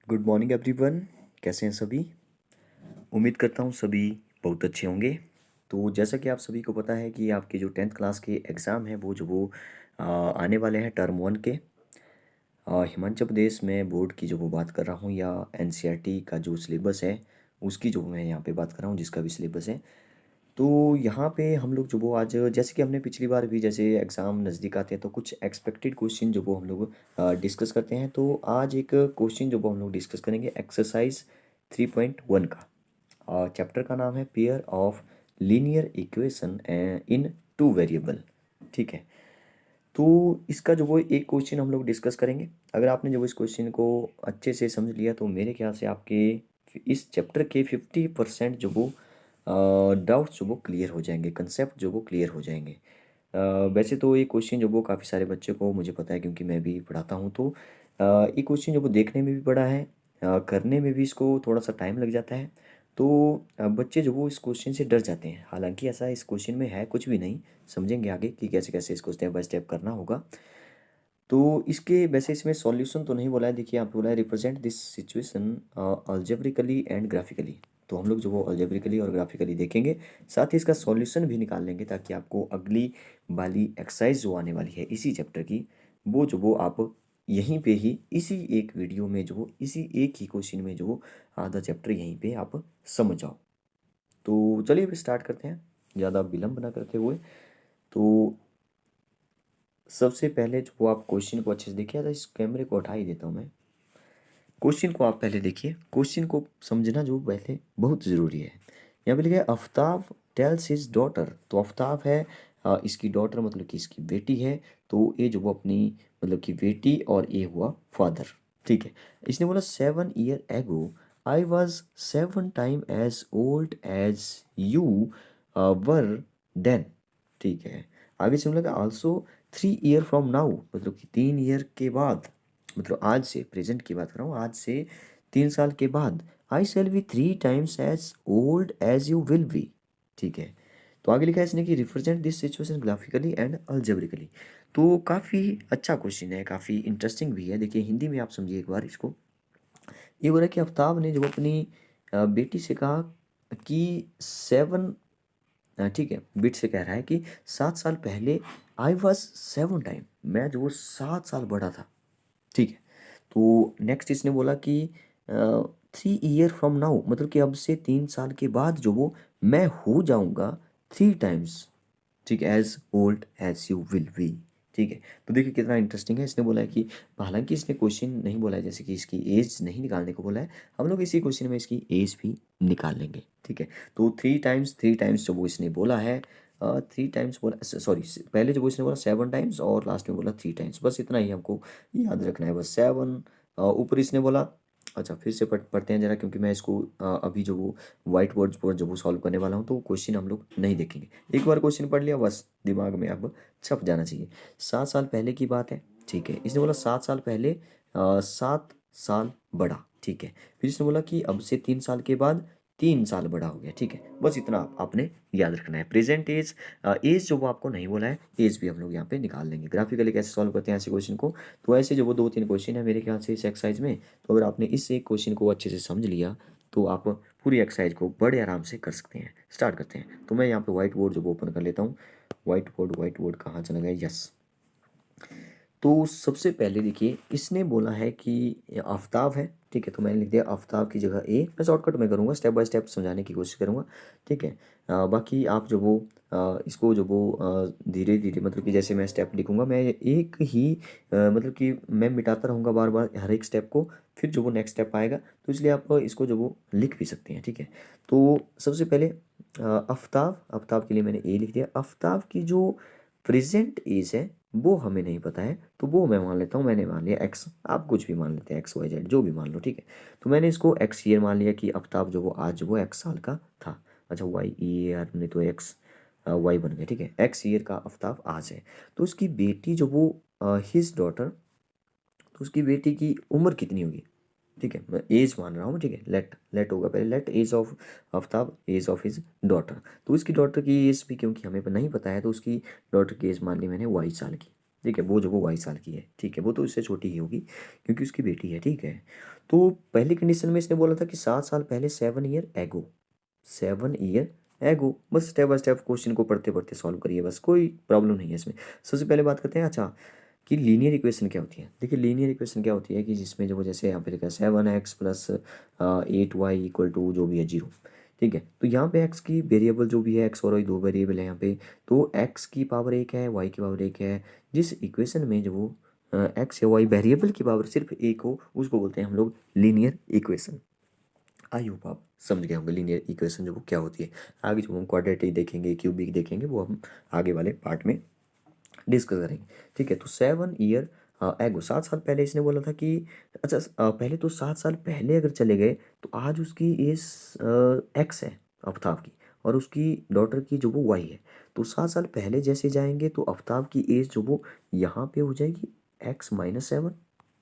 Good morning everyone. कैसे हैं सभी? उम्मीद करता हूँ सभी बहुत अच्छे होंगे। तो जैसा कि आप सभी को पता है कि आपके जो 10th क्लास के एग्ज़ाम हैं वो आने वाले हैं टर्म 1 के। हिमाचल प्रदेश में बोर्ड की जो वो बात कर रहा हूँ या एनसीईआरटी का जो सिलेबस है उसकी जो मैं यहाँ पे बात कर रहा हूँ जिसका भी सिलेबस है। तो यहाँ पे हम लोग जो वो आज जैसे कि हमने पिछली बार भी जैसे एग्ज़ाम नज़दीक आते हैं तो कुछ एक्सपेक्टेड क्वेश्चन जो वो हम लोग डिस्कस करते हैं। तो आज एक क्वेश्चन जो वो हम लोग डिस्कस करेंगे एक्सरसाइज 3.1 का। चैप्टर का नाम है pair of linear equation in two variable. ठीक है, तो इसका जो वो एक क्वेश्चन हम लोग डिस्कस करेंगे। अगर आपने जो इस क्वेश्चन को अच्छे से समझ लिया तो मेरे ख्याल से आपके इस चैप्टर के 50% जो वो डाउट्स जो वो क्लियर हो जाएंगे, कंसेप्ट जो वो क्लियर हो जाएंगे। वैसे तो ये क्वेश्चन जो वो काफ़ी सारे बच्चे को मुझे पता है क्योंकि मैं भी पढ़ाता हूँ। तो ये क्वेश्चन जो वो देखने में भी बड़ा है, करने में भी इसको थोड़ा सा टाइम लग जाता है। तो बच्चे जो वो इस क्वेश्चन से डर जाते हैं, हालांकि ऐसा इस क्वेश्चन में है कुछ भी नहीं। समझेंगे आगे कि कैसे कैसे इसको स्टेप बाय स्टेप करना होगा। तो इसके वैसे इसमें सॉल्यूशन तो नहीं बोला है, देखिए आप बोला है represent this situation algebraically and graphically. तो हम लोग जो वो अल्जेब्रिकली और ग्राफिकली देखेंगे, साथ ही इसका सॉल्यूशन भी निकाल लेंगे ताकि आपको अगली वाली एक्सरसाइज जो आने वाली है इसी चैप्टर की, वो जो वो आप यहीं पे ही इसी एक वीडियो में जो वो इसी एक ही क्वेश्चन में जो वो आधा चैप्टर यहीं पे आप समझ जाओ। तो चलिए अब स्टार्ट करते हैं ज़्यादा विलम्ब ना करते हुए। तो सबसे पहले जो वो आप क्वेश्चन को अच्छे से देखिए, इस कैमरे को हटा ही देता हूँ मैं। क्वेश्चन को आप पहले देखिए, क्वेश्चन को समझना जो पहले बहुत ज़रूरी है। यहाँ पे लिखा है आफ्ताब टेल्स हिज डॉटर। तो आफ्ताब है इसकी डॉटर मतलब कि इसकी बेटी है। तो ये जो वो अपनी मतलब कि बेटी और ये हुआ फादर। ठीक है, इसने बोला 7 year ago I was 7 times as old as you were then. ठीक है, आगे से मतलब ऑल्सो 3 year फ्रॉम नाउ, मतलब कि 3 year के बाद, मतलब आज से, प्रेजेंट की बात कर रहा हूँ, आज से 3 साल के बाद I shall be 3 times as old as you will be. ठीक है, तो आगे लिखा है इसने कि represent this situation graphically and algebraically. तो काफ़ी अच्छा क्वेश्चन है, काफ़ी इंटरेस्टिंग भी है। देखिए हिंदी में आप समझिए एक बार इसको। ये बोला कि आफ्ताब ने जब अपनी बेटी से कहा कि ठीक है, बिट से कह रहा है कि 7 साल पहले आई वॉज 7 टाइम, मैं जो वो 7 साल बड़ा था। ठीक है, तो नेक्स्ट इसने बोला कि 3 year फ्रॉम नाउ, मतलब कि अब से 3 साल के बाद जो वो मैं हो जाऊंगा 3 times, ठीक है, as old as you will be. ठीक है, तो देखिए कितना इंटरेस्टिंग है। इसने बोला है कि हालांकि इसने क्वेश्चन नहीं बोला है जैसे कि इसकी एज नहीं निकालने को बोला है, हम लोग इसी क्वेश्चन में इसकी एज भी निकाल लेंगे। ठीक है, तो 3 times जो वो इसने बोला है, 3 times बोला, सॉरी, पहले जो वो इसने बोला 7 times और लास्ट में बोला 3 times, बस इतना ही हमको याद रखना है, बस 7। ऊपर इसने बोला, अच्छा फिर से पढ़ते हैं जरा, क्योंकि मैं इसको अभी जो वो व्हाइट बोर्ड पर जब वो सॉल्व करने वाला हूँ तो क्वेश्चन हम लोग नहीं देखेंगे। एक बार क्वेश्चन पढ़ लिया बस दिमाग में अब छप जाना चाहिए। 7 साल पहले की बात है। ठीक है, इसने बोला 7 साल पहले 7 साल बड़ा। ठीक है, फिर इसने बोला कि अब से 3 साल के बाद 3 साल बड़ा हो गया। ठीक है, बस इतना आपने याद रखना है। प्रेजेंट एज, एज जो वो आपको नहीं बोला है, एज भी हम लोग यहाँ पे निकाल लेंगे। ग्राफिकली कैसे सॉल्व करते हैं ऐसे क्वेश्चन को, तो ऐसे जो वो 2-3 क्वेश्चन है मेरे ख्याल से इस एक्सरसाइज में। तो अगर आपने इस एक क्वेश्चन को अच्छे से समझ लिया तो आप पूरी एक्सरसाइज को बड़े आराम से कर सकते हैं। स्टार्ट करते हैं, तो मैं यहाँ पे व्हाइट बोर्ड जो वो ओपन कर लेता हूँ। व्हाइट बोर्ड कहाँ चला गया? यस। तो सबसे पहले देखिए इसने बोला है कि ये आफ्ताब है। ठीक है, तो मैंने लिख दिया आफ्ताब की जगह ए। मैं शॉर्टकट में करूँगा, स्टेप बाय स्टेप समझाने की कोशिश करूँगा। ठीक है, बाकी आप जो वो इसको जो वो धीरे धीरे, मतलब कि जैसे मैं स्टेप लिखूँगा मैं एक ही मतलब कि मैं मिटाता रहूँगा बार बार हर एक स्टेप को, फिर जो वो नेक्स्ट स्टेप आएगा, तो इसलिए आप इसको जो वो लिख भी सकते हैं। ठीक है, तो सबसे पहले आफ्ताब, आफ्ताब के लिए मैंने ए लिख दिया। आफ्ताब की जो प्रेजेंट एज है वो हमें नहीं पता है, तो वो मैं मान लेता हूँ, मैंने मान लिया एक्स। आप कुछ भी मान लेते हैं, एक्स वाई जेड जो भी मान लो। ठीक है, तो मैंने इसको एक्स ईयर मान लिया कि आफ्ताब जो वो आज वो एक्स साल का था। अच्छा, वाई ईयर ने तो एक्स वाई बन गया। ठीक है, एक्स ईयर का आफ्ताब आज है। तो उसकी बेटी जो वो हिज डॉटर, तो उसकी बेटी की उम्र कितनी होगी? ठीक है, मैं एज मान रहा हूँ। ठीक है, लेट लेट होगा पहले, let age of Aftab age of his daughter. तो उसकी डॉटर की एज भी क्योंकि हमें नहीं पता है, तो उसकी डॉटर की एज मान ली मैंने 22 साल की। ठीक है, वो जो वो 22 साल की है, ठीक है, वो तो इससे छोटी ही होगी क्योंकि उसकी बेटी है, ठीक है। तो पहली कंडीशन में इसने बोला था कि 7 साल पहले 7 ईयर एगो, 7 ईयर एगो, बस स्टेप बाय स्टेप क्वेश्चन को पढ़ते पढ़ते सॉल्व करिए, बस कोई प्रॉब्लम नहीं है इसमें। सबसे पहले बात करते हैं अच्छा कि लीनियर इक्वेशन क्या होती है। देखिए लीनियर इक्वेशन क्या होती है कि जिसमें जो जैसे यहाँ पे लिखा है 7x plus 8y equal to जो भी है 0, ठीक है। तो यहाँ पे x की वेरिएबल जो भी है, x और y दो वेरिएबल है यहाँ पे, तो x की पावर 1 है, y की पावर 1 है। जिस इक्वेशन में जो वो x या y वेरिएबल की पावर सिर्फ 1 हो, उसको बोलते हैं हम लोग लीनियर इक्वेशन। आई होप आप समझ गए होंगे लीनियर इक्वेशन जो वो क्या होती है। आगे जो हम क्वाड्रेटिक देखेंगे, क्यूबिक देखेंगे, वो हम आगे वाले पार्ट में डिस्कस करेंगे, ठीक है। तो 7 ईयर एगो, 7 साल पहले इसने बोला था कि अच्छा पहले तो 7 साल पहले अगर चले गए तो आज उसकी एज एक्स है आफ्ताब की, और उसकी डॉटर की जो वो वाई है। तो 7 साल पहले जैसे जाएंगे तो आफ्ताब की एज जो वो यहाँ पे हो जाएगी x-7,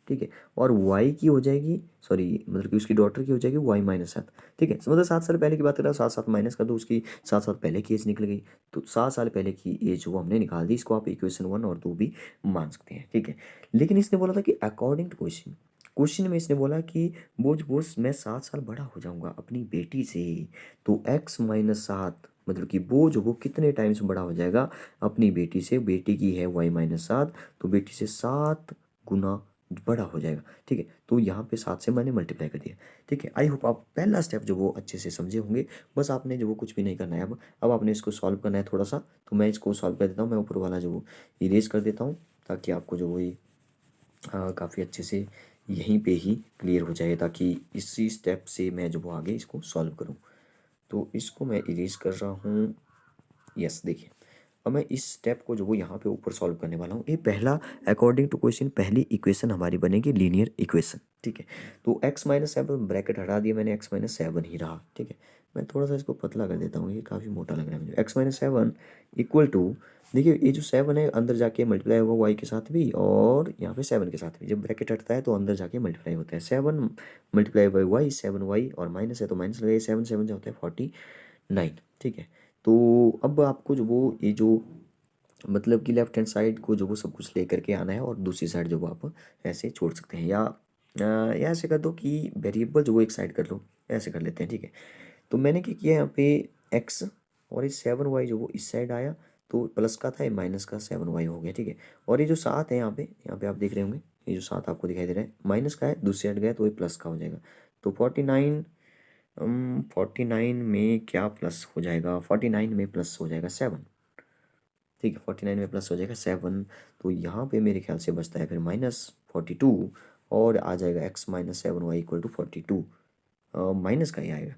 ठीक है, और y की हो जाएगी, सॉरी मतलब कि उसकी डॉटर की हो जाएगी y-7, ठीक है। मतलब 7 साल पहले की बात कर रहा हूँ, 7 साल माइनस कर दो उसकी, 7 साल पहले की एज निकल गई। तो 7 साल पहले की एज वो हमने निकाल दी, इसको आप इक्वेशन 1 और 2 भी मान सकते हैं, ठीक है। लेकिन इसने बोला था कि अकॉर्डिंग टू क्वेश्चन, क्वेश्चन में इसने बोला कि वो मैं 7 साल बड़ा हो जाऊंगा अपनी बेटी से, तो x-7 मतलब कि वो जो वो कितने टाइम्स बड़ा हो जाएगा अपनी बेटी से, बेटी की है y-7, तो बेटी से 7 गुना बड़ा हो जाएगा, ठीक है। तो यहाँ पे 7 से मैंने मल्टीप्लाई कर दिया, ठीक है। आई होप आप पहला स्टेप जो वो अच्छे से समझे होंगे। बस आपने जो वो कुछ भी नहीं करना है, अब आपने इसको सॉल्व करना है थोड़ा सा। तो मैं इसको सॉल्व कर देता हूँ, मैं ऊपर वाला जो वो इरेज कर देता हूँ ताकि आपको जो वो ये काफ़ी अच्छे से यहीं पे ही क्लियर हो जाए, ताकि इसी स्टेप से मैं जो वो आगे इसको सॉल्व करूँ। तो इसको मैं इरेज कर रहा हूँ, यस देखिए। अब मैं इस स्टेप को जो वो यहाँ पे ऊपर सॉल्व करने वाला हूँ। ये पहला अकॉर्डिंग टू क्वेश्चन पहली इक्वेशन हमारी बनेगी लीनियर इक्वेशन, ठीक है। तो x-7 ब्रैकेट हटा दिया मैंने, x-7 ही रहा, ठीक है। मैं थोड़ा सा इसको पतला कर देता हूँ, ये काफ़ी मोटा लग रहा है मुझे। x-7 इक्वल टू, देखिए ये जो 7 है अंदर जाके मल्टीप्लाई होगा y के साथ भी, और यहाँ पे 7 के साथ भी। जब ब्रैकेट हटता है तो अंदर जाके मल्टीप्लाई होता है, 7 मल्टीप्लाई बाई वाई, 7y, और माइनस है तो माइनस लगाइए, 7 7 जो होता है 49, ठीक है। तो अब आपको जो वो ये जो मतलब कि लेफ्ट हैंड साइड को जो वो सब कुछ लेकर के आना है, और दूसरी साइड जो वो आप ऐसे छोड़ सकते हैं, या ऐसे कर दो कि वेरिएबल जो वो एक साइड कर लो, ऐसे कर लेते हैं, ठीक है। तो मैंने क्या किया यहाँ पे x, और ये 7y जो वो इस साइड आया, तो प्लस का था ये माइनस का 7y हो गया, ठीक है। और ये जो 7 है यहाँ पे आप देख रहे होंगे, ये जो 7 आपको दिखाई दे रहा है माइनस का है, दूसरी साइड गया तो ये प्लस का हो जाएगा। तो 49, 49 में क्या प्लस हो जाएगा, 49 में प्लस हो जाएगा 7, ठीक है। 49 में प्लस हो जाएगा 7, तो यहाँ पे मेरे ख्याल से बचता है फिर -42, और आ जाएगा x-7y इक्वल टू 42, माइनस का ही आएगा,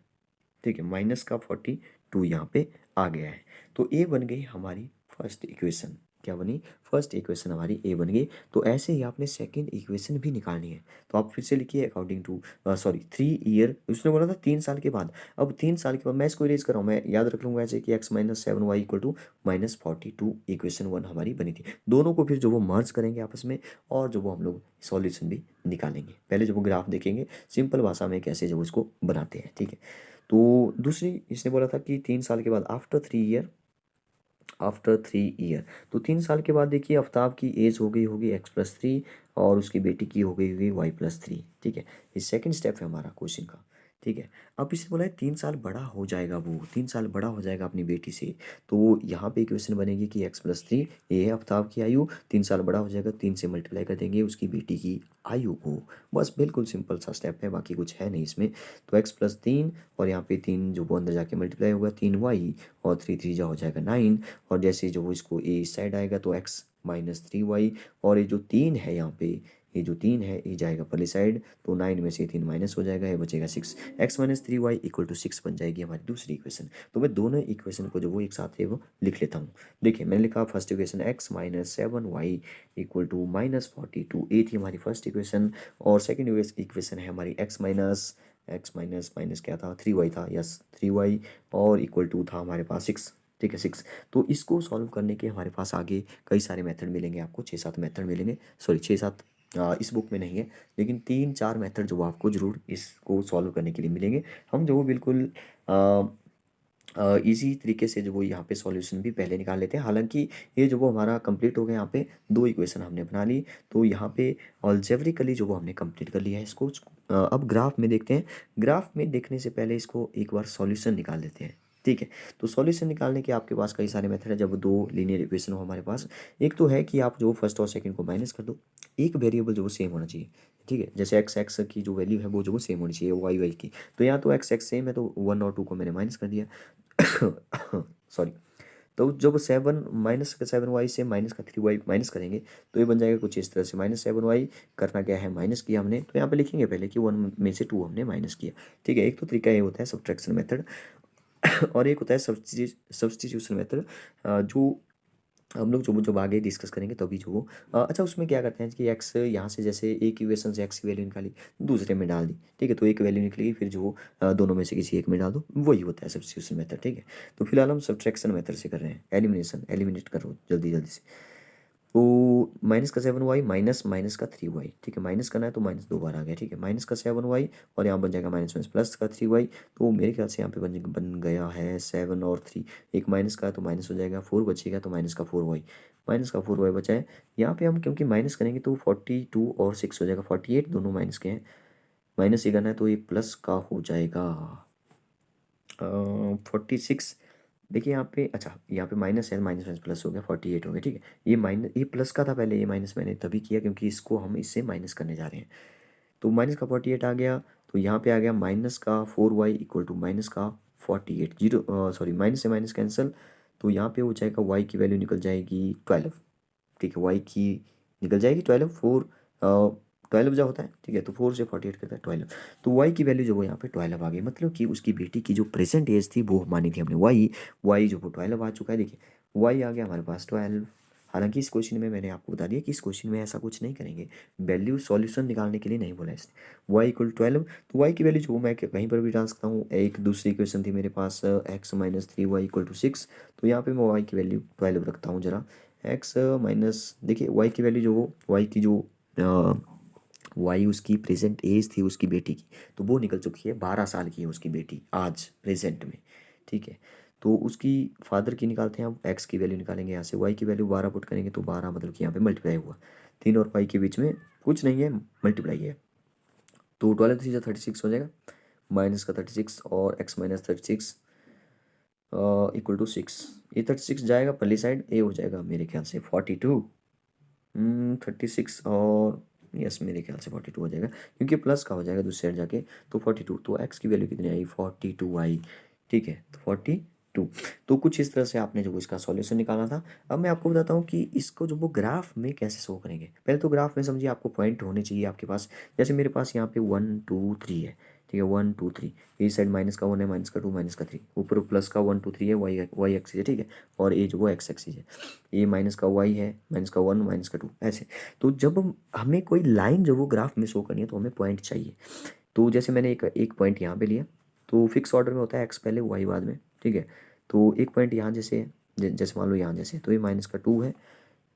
ठीक है। माइनस का 42 यहाँ पे आ गया है। तो ए बन गई हमारी फर्स्ट इक्वेशन। क्या बनी, फर्स्ट इक्वेशन हमारी ए बन गई। तो ऐसे ही आपने सेकंड इक्वेशन भी निकालनी है। तो आप फिर से लिखिए अकॉर्डिंग टू, सॉरी 3 ईयर, उसने बोला था 3 साल के बाद। अब 3 साल के बाद मैं इसको इरेज कर रहा हूँ, मैं याद रख लूँगा ऐसे कि x-7y इक्वल टू -42 इक्वेशन 1 हमारी बनी थी। दोनों को फिर जो वो मर्ज करेंगे आपस में, और जो वो हम लोग सॉल्यूशन भी निकालेंगे। पहले जो वो ग्राफ देखेंगे सिंपल भाषा में कैसे जो उसको बनाते हैं, ठीक है। तो दूसरी इसने बोला था कि 3 साल के बाद आफ्टर 3 ईयर, तो 3 साल के बाद देखिए आफ्ताब की एज हो गई होगी x+3, और उसकी बेटी की हो गई होगी y+3, ठीक है। ये सेकंड स्टेप है हमारा क्वेश्चन का, ठीक है। अब इसने बोला है 3 साल बड़ा हो जाएगा, वो 3 साल बड़ा हो जाएगा अपनी बेटी से। तो यहाँ पे इक्वेशन बनेगी कि x+3, ये है आफ्ताब की आयु, 3 साल बड़ा हो जाएगा, 3 से मल्टीप्लाई कर देंगे उसकी बेटी की आयु को। बस बिल्कुल सिंपल सा स्टेप है, बाकी कुछ है नहीं इसमें। तो x+3, और यहाँ पे 3 जो वो अंदर जाके मल्टीप्लाई होगा 3y, और 3 3 जा हो जाएगा 9, और जैसे जो वो इसको ए इस साइड आएगा तो x-3y, और ये जो 3 है यहाँ पे, ये जो 3 है ये जाएगा पहली साइड, तो 9 में से 3 माइनस हो जाएगा, ये बचेगा 6, x-3y इक्वल टू 6 बन जाएगी हमारी दूसरी इक्वेशन। तो मैं दोनों इक्वेशन को जो वो एक साथ है वो लिख लेता हूँ। देखिए मैंने लिखा first equation x-7y equal to -42, ये थी हमारी फर्स्ट इक्वेशन। और सेकेंड इक्वेशन है हमारी x माइनस क्या था, 3y था, यस 3y, और इक्वल टू था हमारे पास 6, ठीक है 6। तो इसको सॉल्व करने के हमारे पास आगे कई सारे मेथड मिलेंगे आपको, 6 7 मेथड मिलेंगे, सॉरी 6 7 इस बुक में नहीं है, लेकिन 3 4 मेथड जो आपको ज़रूर इसको सॉल्व करने के लिए मिलेंगे। हम जो बिल्कुल ईज़ी तरीके से जो वो यहाँ पे सॉल्यूशन भी पहले निकाल लेते हैं। हालाँकि ये जो वो हमारा कंप्लीट हो गया, यहाँ पे 2 इक्वेशन हमने बना ली, तो यहाँ पे अलजेब्रिकली जो वो हमने कंप्लीट कर लिया है इसको। अब ग्राफ में देखते हैं। ग्राफ में देखने से पहले इसको एक बार सॉल्यूशन निकाल लेते हैं, ठीक है? तो सॉल्यूशन निकालने के आपके पास कई सारे मेथड है जब 2 लीनियर इक्वेशन हो हमारे पास। एक तो है कि आप जो फर्स्ट और सेकंड को माइनस कर दो, एक वेरिएबल जो वो सेम होना चाहिए, ठीक है? जैसे एक्स की जो वैल्यू है वो जो वो सेम होनी चाहिए वाई की। तो यहाँ तो एक्स सेम है, तो 1 और 2 को मैंने माइनस कर दिया। सॉरी। तो जब 7 माइनस का 7y से माइनस का 3y माइनस करेंगे तो ये बन जाएगा कुछ इस तरह से। -7y करना क्या है, माइनस किया हमने, तो यहाँ पे लिखेंगे पहले कि 1 में से 2 हमने माइनस किया, ठीक है? एक तो तरीका ये होता है सब्ट्रैक्शन मेथड और एक होता है सब्स्टिट्यूशन मेथड, जो हम लोग जो जब आगे डिस्कस करेंगे तभी जो वो अच्छा उसमें क्या करते हैं कि एक्स यहाँ से जैसे एक इक्वेशन से एक्स की वैल्यू निकाली, दूसरे में डाल दी, ठीक है? तो एक वैल्यू निकलेगी, फिर जो दोनों में से किसी एक में डाल दो, वही होता है सब्स्टिट्यूशन मेथड, ठीक है? तो फिलहाल हम सब्ट्रैक्शन मेथड से कर रहे हैं, एलिमिनेट करो जल्दी जल्दी से। तो माइनस का 7y माइनस माइनस का 3y, ठीक है? माइनस करना है तो माइनस 2 बार आ गया, ठीक है? माइनस का 7y और यहाँ बन जाएगा माइनस माइनस प्लस का 3y। तो मेरे ख्याल से यहाँ पे बन गया है 7 और 3, एक माइनस का तो माइनस हो जाएगा, 4 बचेगा तो माइनस का 4y, माइनस का 4y बचा है। यहाँ पे हम क्योंकि माइनस करेंगे तो 42 और 6 हो जाएगा, 48 दोनों माइनस के हैं, माइनस ये करना है तो ये प्लस का हो जाएगा 46। देखिए यहाँ पे, अच्छा यहाँ पे माइनस है, माइनस माइनस प्लस हो गया, 48 हो गया, ठीक है? ये माइनस, ये प्लस का था पहले, ये माइनस मैंने तभी किया क्योंकि इसको हम इससे माइनस करने जा रहे हैं। तो माइनस का 48 आ गया, तो यहाँ पे आ गया माइनस का 4y इक्वल टू माइनस का 48, जीरो सॉरी माइनस से माइनस कैंसिल, तो यहाँ पे हो जाएगा y की वैल्यू निकल जाएगी 12, ठीक है? y की निकल जाएगी 12, 4 12 जो होता है, ठीक है? तो 4 से 48 करता है 12, तो y की वैल्यू जो वो यहाँ पे 12 आ गई, मतलब कि उसकी बेटी की जो प्रेजेंट एज थी वो मानी थी हमने y जो वो 12 आ चुका है। देखिए y आ गया हमारे पास 12। हालांकि इस क्वेश्चन में मैंने आपको बता दिया कि इस क्वेश्चन में ऐसा कुछ नहीं करेंगे, वैल्यू सॉल्यूशन निकालने के लिए नहीं बोला इसने। y इक्वल 12, तो y की वैल्यू जो मैं कहीं पर भी डाल सकता हूँ। एक दूसरी क्वेश्चन थी मेरे पास x minus 3y equal to 6, तो यहाँ पे मैं y की वैल्यू 12 रखता हूँ जरा। x माइनस, देखिए y की वैल्यू जो वो y की जो वाई उसकी प्रेजेंट एज थी उसकी बेटी की, तो वो निकल चुकी है, 12 साल की है उसकी बेटी आज प्रेजेंट में, ठीक है? तो उसकी फादर की निकालते हैं, अब एक्स की वैल्यू निकालेंगे यहाँ से, वाई की वैल्यू 12 पुट करेंगे तो 12 मतलब कि यहाँ पे मल्टीप्लाई हुआ, 3 और वाई के बीच में कुछ नहीं है, मल्टीप्लाई है, तो 12 3 36 हो जाएगा, माइनस का 36 और एक्स माइनस 36 इक्वल टू 6। ये 36 जाएगा पहली साइड, ए हो जाएगा मेरे ख्याल से 42, 36 और यस मेरे ख्याल से 42 हो जाएगा क्योंकि प्लस का हो जाएगा दूसरी साइड जाके, तो 42, तो एक्स की वैल्यू कितनी आई, 42 आई, ठीक है? तो 42। तो कुछ इस तरह से आपने जो इसका सॉल्यूशन निकाला था। अब मैं आपको बताता हूँ कि इसको जो वो ग्राफ में कैसे शो करेंगे। पहले तो ग्राफ में समझिए आपको पॉइंट होने चाहिए आपके पास, जैसे मेरे पास यहाँ पे 1 2 3 है, ठीक है? 1 2 3, ये साइड माइनस का 1 है, माइनस का 2, माइनस का 3, ऊपर प्लस का 1 2 3 है, वाई एक्सिस है, ठीक है? और ये जो वो एक्स एक्सिस है, ये माइनस का y है, माइनस का 1 माइनस का 2 ऐसे। तो जब हमें कोई लाइन जो वो ग्राफ में शो करनी है तो हमें पॉइंट चाहिए। तो जैसे मैंने एक एक पॉइंट यहाँ पे लिया, तो फिक्स ऑर्डर में होता है एक्स पहले y बाद में, ठीक है? तो एक पॉइंट यहाँ जैसे जैसे मान लो यहाँ जैसे, तो ये माइनस का 2 है,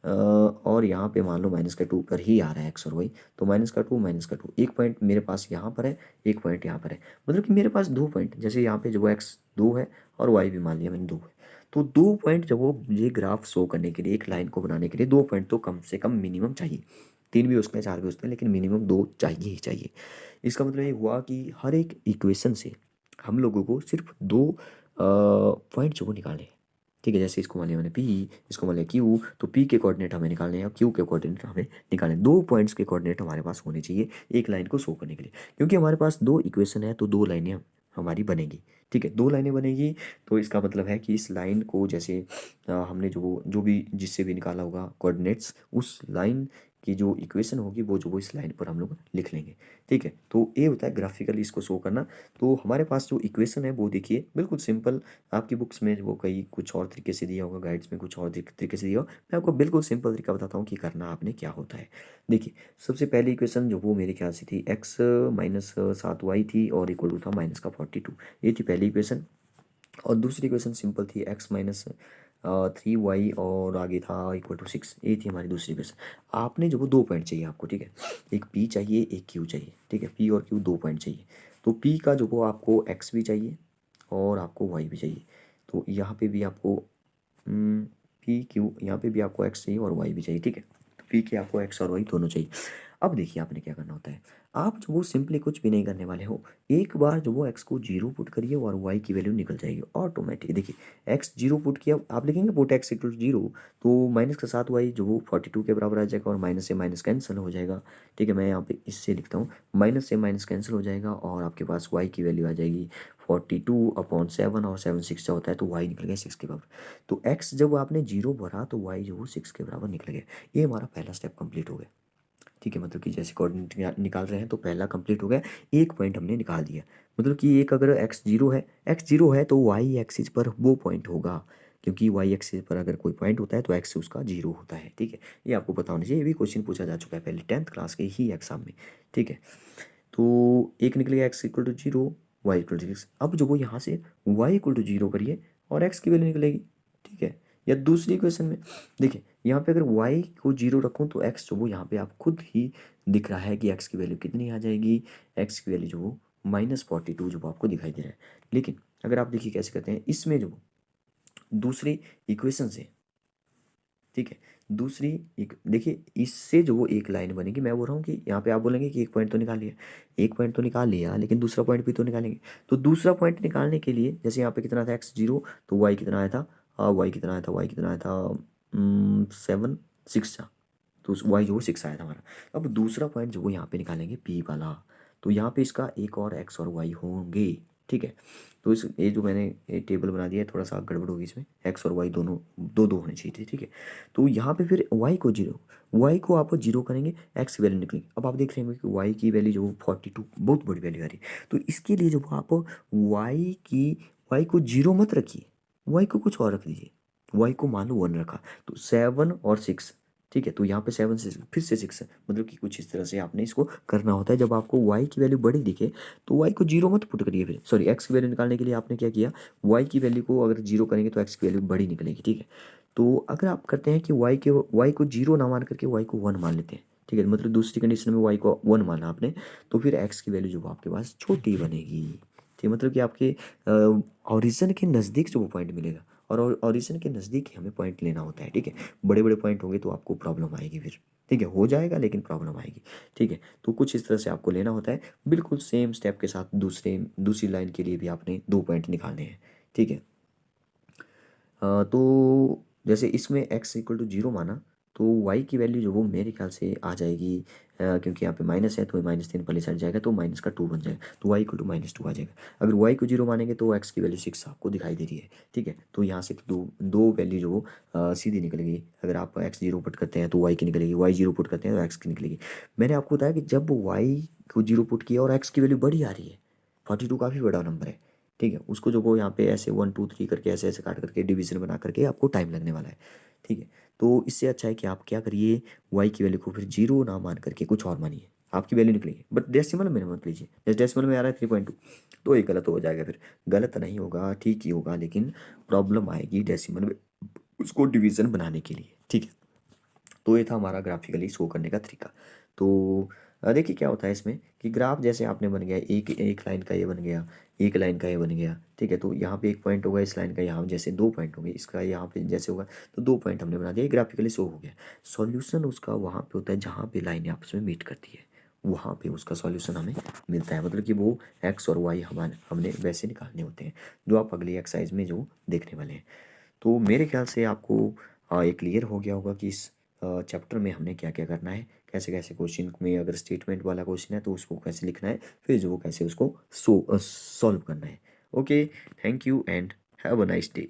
और यहाँ पे मान लो माइनस का 2 पर ही आ रहा है एक्स और वाई, तो माइनस का 2 माइनस का 2, एक पॉइंट मेरे पास यहाँ पर है, एक पॉइंट यहाँ पर है, मतलब कि मेरे पास 2 पॉइंट, जैसे यहाँ पे जो एक्स 2 है और वाई भी मान लिया मैंने 2 है, तो 2 पॉइंट जब वो ये ग्राफ शो करने के लिए, एक लाइन को बनाने के लिए 2 पॉइंट तो कम से कम मिनिमम चाहिए। 3 भी हो सकते हैं, 4 भी हो सकते हैं, लेकिन मिनिमम 2 चाहिए ही चाहिए। इसका मतलब ये हुआ कि हर एक इक्वेशन से हम लोगों को सिर्फ 2 पॉइंट जो वो निकाले, ठीक है? जैसे इसको मान लिया मैंने पी, इसको मान लिया क्यू, तो पी के कोऑर्डिनेट हमें निकालने हैं और क्यू के कोऑर्डिनेट हमें निकालने हैं। 2 पॉइंट्स के कोऑर्डिनेट हमारे पास होने चाहिए एक लाइन को शो करने के लिए, क्योंकि हमारे पास 2 इक्वेशन है तो 2 लाइनें हमारी बनेगी, ठीक है? 2 लाइनें बनेगी, तो इसका मतलब है कि इस लाइन को जैसे हमने जो भी जिससे भी निकाला होगा कोऑर्डिनेट्स, उस लाइन की जो इक्वेशन होगी वो जो वो इस लाइन पर हम लोग लिख लेंगे, ठीक है? तो ये होता है ग्राफिकली इसको शो करना। तो हमारे पास जो इक्वेशन है वो देखिए बिल्कुल सिंपल, आपकी बुक्स में वो कई कुछ और तरीके से दिया होगा, गाइड्स में कुछ और तरीके से दिया होगा, मैं आपको बिल्कुल सिंपल तरीका बताता हूँ कि करना आपने क्या होता है। देखिए सबसे पहली इक्वेशन जो वो मेरे ख्याल से थी एक्स माइनस 7y थी और इक्वल टू था माइनस का 42, ये थी पहली इक्वेशन। और दूसरी इक्वेशन सिंपल थी एक्स माइनस 3y और आगे था इक्वल टू 6, ये थी हमारी दूसरी इक्वेशन। आपने जो वो 2 पॉइंट चाहिए आपको, ठीक है? एक p चाहिए, एक q चाहिए, ठीक है? p और q 2 पॉइंट चाहिए, तो p का जो वो आपको x भी चाहिए और आपको y भी चाहिए। तो यहाँ पे भी आपको पी क्यू, यहाँ पे भी आपको एक्स चाहिए और वाई भी चाहिए, ठीक है। तो पी के आपको एक्स और वाई दोनों चाहिए। अब देखिए आपने क्या करना होता है, आप जो वो सिंपली कुछ भी नहीं करने वाले हो, एक बार जो वो एक्स को जीरो पुट करिए और वाई की वैल्यू निकल जाएगी ऑटोमेटिक। देखिए एक्स जीरो पुट किया, आप लिखेंगे put x equal to zero, तो माइनस के साथ वाई जो वो 42 के बराबर आ जाएगा और माइनस से माइनस कैंसिल हो जाएगा, ठीक है। मैं यहाँ पे इससे लिखता हूँ, माइनस से माइनस कैंसिल हो जाएगा और आपके पास वाई की वैल्यू आ जाएगी 42/7, और 7 6 होता है तो वाई निकल गया 6 के बराबर। तो एक्स जब आपने जीरो भरा तो वाई जो वो 6 के बराबर निकल गया। ये हमारा पहला स्टेप कंप्लीट हो गया, ठीक है। मतलब कि जैसे कोऑर्डिनेट निकाल रहे हैं तो पहला कंप्लीट हो गया, एक पॉइंट हमने निकाल दिया। मतलब कि एक अगर एक्स जीरो है तो वाई एक्सिस पर वो पॉइंट होगा, क्योंकि वाई एक्सिस पर अगर कोई पॉइंट होता है तो एक्स उसका जीरो होता है, ठीक है। ये आपको पता होना चाहिए, ये भी क्वेश्चन पूछा जा चुका है पहले 10th क्लास के ही एग्जाम में, ठीक है। तो एक निकल गया x equal to zero, y equal to 6। अब जो वो यहाँ से वाई इक्वल टू जीरो करिए और एक्स की वैल्यू निकलेगी, ठीक है। या दूसरी इक्वेशन में देखिए, यहाँ पे अगर y को जीरो रखूँ तो x जो वो यहाँ पे आप खुद ही दिख रहा है कि x की वैल्यू कितनी आ जाएगी, x की वैल्यू जो वो -42 जो वो आपको दिखाई दे रहा है। लेकिन अगर आप देखिए कैसे करते हैं, इसमें जो दूसरी इक्वेशन से, ठीक है, दूसरी एक देखिए इससे जो वो एक लाइन बनेगी। मैं बोल रहा हूँ कि यहाँ पे आप बोलेंगे कि एक पॉइंट तो निकाल लिया, एक पॉइंट तो निकाल लिया, लेकिन दूसरा पॉइंट भी तो निकालेंगे। तो दूसरा पॉइंट निकालने के लिए जैसे यहाँ पे कितना था एक्स जीरो, तो वाई कितना आया था, वाई कितना आया था 7 6 था, तो वाई जो वो 6 आया था हमारा। अब दूसरा पॉइंट जो वो यहाँ पे निकालेंगे पी वाला, तो यहाँ पे इसका एक और एक्स और वाई होंगे, ठीक है। तो इस ये जो मैंने ये टेबल बना दिया है थोड़ा सा गड़बड़ होगी इसमें, एक्स और वाई दोनों दो दो होने चाहिए थे, ठीक है। तो यहाँ पे फिर वाई को जीरो, वाई को आप जीरो करेंगे, एक्स की वैल्यू निकलेगी। अब आप देख रहे होंगे कि वाई की वैल्यू जो 42 बहुत बड़ी वैल्यू आ रही है। तो इसके लिए जो आप वाई को जीरो मत रखिए, वाई को कुछ और रख दीजिए। वाई को मान लो 1 रखा, तो 7 और 6, ठीक है। तो यहाँ पे 7 से फिर से 6 है, मतलब कि कुछ इस तरह से आपने इसको करना होता है। जब आपको y की वैल्यू बड़ी दिखे तो y को जीरो मत पुट करिए, फिर सॉरी x की वैल्यू निकालने के लिए आपने क्या किया, y की वैल्यू को अगर जीरो करेंगे तो x की वैल्यू बड़ी निकलेगी, ठीक है। तो अगर आप करते हैं कि y को जीरो ना मान करके y को 1 मान लेते हैं, ठीक है, मतलब दूसरी कंडीशन में y को 1 माना आपने, तो फिर x की वैल्यू जो आपके पास छोटी बनेगी, ठीक है। मतलब कि आपके ऑरिजिन के नज़दीक जो वो पॉइंट मिलेगा, और ऑरिजिन के नज़दीक ही हमें पॉइंट लेना होता है, ठीक है। बड़े बड़े पॉइंट होंगे तो आपको प्रॉब्लम आएगी फिर, ठीक है। हो जाएगा लेकिन प्रॉब्लम आएगी, ठीक है। तो कुछ इस तरह से आपको लेना होता है, बिल्कुल सेम स्टेप के साथ दूसरी लाइन के लिए भी आपने 2 पॉइंट निकालने हैं, ठीक है। तो जैसे इसमें x इक्वल टू जीरो माना, तो y की वैल्यू जो वो मेरे ख्याल से आ जाएगी, क्योंकि यहाँ पे माइनस है तो -3 पहले साइड जाएगा तो माइनस का 2 बन जाएगा, तो y इक्वल टू -2 आ जाएगा। अगर y को जीरो मानेंगे तो x की वैल्यू 6 आपको दिखाई दे रही है, ठीक है। तो यहाँ से दो दो वैल्यू जो वो सीधी निकलेगी। अगर आप x जीरो पुट करते हैं तो y की निकलेगी, y जीरो पुट करते हैं तो x की निकलेगी। मैंने आपको बताया कि जब y को जीरो पुट किया और x की वैल्यू बड़ी आ रही है, 42 काफ़ी बड़ा नंबर है, ठीक है। उसको जो वो यहाँ पे ऐसे 1 2 3 करके ऐसे ऐसे काट करके डिवीजन बना करके आपको टाइम लगने वाला है, ठीक है। तो इससे अच्छा है कि आप क्या करिए, वाई की वैल्यू को फिर जीरो ना मान करके कुछ और मानिए, आपकी वैल्यू निकलेगी। बट डेसिमल में मत लीजिए, जैसे डेसिमल में आ रहा है 3.2, तो ये गलत हो जाएगा। फिर गलत नहीं होगा, ठीक ही होगा, लेकिन प्रॉब्लम आएगी डेसिमल में उसको डिवीजन बनाने के लिए, ठीक है। तो ये था हमारा ग्राफिकली शो करने का तरीका। तो देखिए क्या होता है इसमें कि ग्राफ जैसे आपने बन गया, एक एक लाइन का ये बन गया, एक लाइन का ये बन गया, ठीक है। तो यहाँ पे एक पॉइंट होगा, इस लाइन का यहाँ जैसे 2 पॉइंट होंगे, इसका यहाँ पे जैसे होगा, तो 2 पॉइंट हमने बना दिया, ग्राफिकली शो हो गया। सॉल्यूशन उसका वहाँ पे होता है जहाँ पे लाइनें आपस में मीट करती है, वहाँ पे उसका सॉल्यूशन हमें मिलता है। मतलब कि वो एक्स और वाई हमने वैसे निकालने होते हैं, जो आप अगली एक्सरसाइज में जो देखने वाले हैं। तो मेरे ख्याल से आपको ये क्लियर हो गया होगा कि इस चैप्टर में हमने क्या क्या करना है, कैसे कैसे क्वेश्चन में अगर स्टेटमेंट वाला क्वेश्चन है तो उसको कैसे लिखना है, फिर जो कैसे उसको सॉल्व करना है। Okay, thank you and have a nice day.